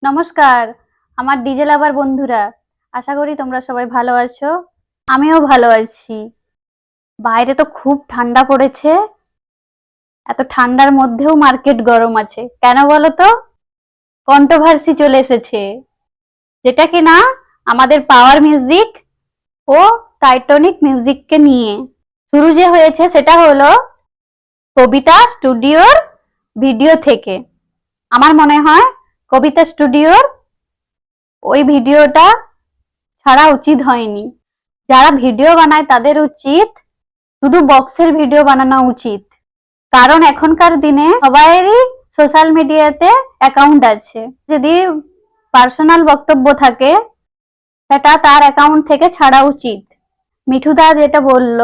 নমস্কার আমার ডিজে লাভার বন্ধুরা, আশা করি তোমরা সবাই ভালো আছো। আমিও ভালো আছি। বাইরে তো খুব ঠান্ডা পড়েছে। এত ঠান্ডার মধ্যেও মার্কেট গরম আছে কেন বলো তো? কন্ট্রোভার্সি চলে এসেছে, যেটা কিনা আমাদের পাওয়ার মিউজিক ও টাইটনিক মিউজিককে নিয়ে শুরু যে হয়েছে, সেটা হলো কবিতা স্টুডিওর ভিডিও থেকে। আমার মনে হয় কবিতা স্টুডিওর ওই ভিডিওটা ছাড়া উচিত হয়নি। যারা ভিডিও বানায় তাদের উচিত শুধু বক্সের ভিডিও বানানো উচিত, কারণ এখনকার দিনে সবাইয়েরই সোশ্যাল মিডিয়াতে অ্যাকাউন্ট আছে। যদি পার্সোনাল বক্তব্য থাকে সেটা তার অ্যাকাউন্ট থেকে ছাড়া উচিত। মিঠুদা যেটা বলল,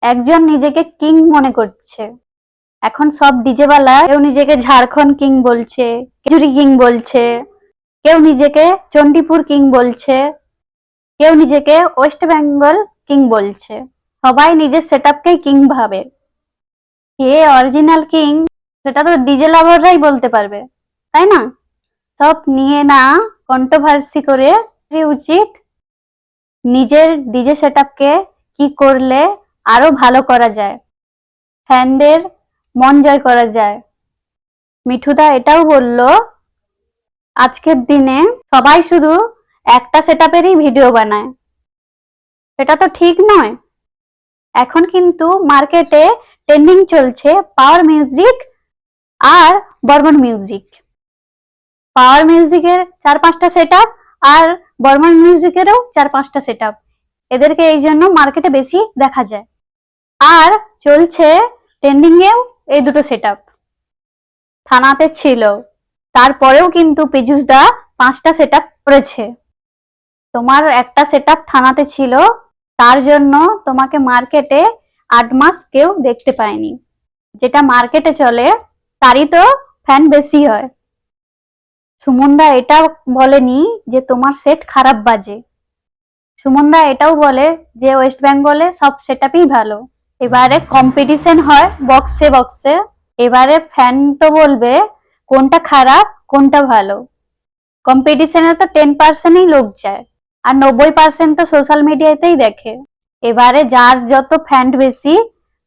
একজন নিজেকে কিং মনে করছে। এখন সব ডিজেওয়ালা কেউ নিজেকে ঝাড়খণ্ড কিং বলছে, কেজুরি কিং বলছে, কেউ নিজেকে চণ্ডীপুর কিং বলছে, কেউ নিজেকে ওয়েস্ট বেঙ্গল কিং বলছে। সবাই নিজের সেটআপকেই কিং ভাবে। কে অরিজিনাল কিং সেটা তো ডিজে লাভাররাই বলতে পারবে, তাই না? সব নিয়ে না কন্ট্রোভার্সি করে উচিত নিজের ডিজে সেটআপকে কি করলে আরো ভালো করা যায়, ফ্যানদের মন জয় করা যায়। মিঠুদা এটাও বলল, আজকের দিনে সবাই শুধু একটা সেটআপেরই ভিডিও বানায়, এটা তো ঠিক নয়। এখন কিন্তু মার্কেটে ট্রেন্ডিং চলছে পাওয়ার মিউজিক আর বর্মন মিউজিক। পাওয়ার মিউজিকের 4-5টা সেটআপ আর বর্মন মিউজিকেরও 4-5টা সেটআপ, এদেরকে এই জন্য মার্কেটে বেশি দেখা যায়। আর চলছে ট্রেন্ডিং এও এই দুটো সেটআপ। থানাতে ছিল, তারপরেও কিন্তু পেজুসদা 5টা সেটআপ করেছে। তোমার একটা সেটআপ থানাতে ছিল, তার জন্য তোমাকে মার্কেটে 8 মাস কেউ দেখতে পায়নি। যেটা মার্কেটে চলে তারই তো ফ্যান বেশি হয়। সুমনদা এটাও বলেনি যে তোমার সেট খারাপ বাজে। সুমনদা এটাও বলে যে ওয়েস্ট বেঙ্গলে সব সেটআপই ভালো। এবারে কম্পিটিশন হয় বক্সে বক্সে, এবারে ফ্যান তো বলবে কোনটা খারাপ কোনটা ভালো। কম্পিটিশনে তো 10%ই লোক যায়, আর 90% তো সোশ্যাল মিডিয়াতেই দেখে। এবারে যার যত ফ্যান বেশি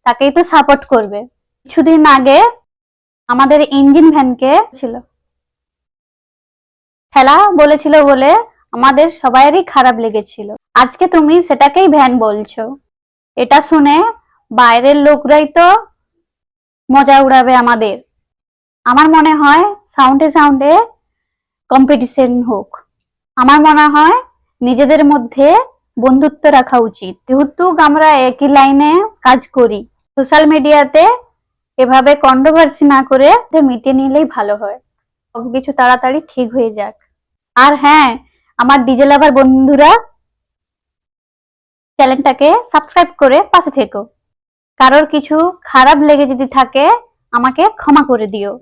তাকেই তো সাপোর্ট করবে। কিছুদিন আগে আমাদের ইঞ্জিন ভ্যানকে ছিল ঠেলা বলেছিল বলে আমাদের সবাইয়েরই খারাপ লেগেছিল। আজকে তুমি সেটাকেই ভ্যান বলছো, এটা শুনে বাইরের লোকরাই তো মজা উড়াবে আমাদের। আমার মনে হয় সাউন্ডে সাউন্ডে কম্পিটিশন হোক। আমার মনে হয় নিজেদের মধ্যে বন্ধুত্ব রাখা উচিত। যেহেতু আমরা একই লাইনে কাজ করি, সোশ্যাল মিডিয়াতে এভাবে কন্ট্রোভার্সি না করে মিটিয়ে নিলেই ভালো হয়, সবকিছু তাড়াতাড়ি ঠিক হয়ে যাক। আর হ্যাঁ, আমার ডিজে লাভার বন্ধুরা, চ্যানেলটাকে সাবস্ক্রাইব করে পাশে থেকো। কারোর কিছু খারাপ লেগে যদি থাকে আমাকে ক্ষমা করে দিও।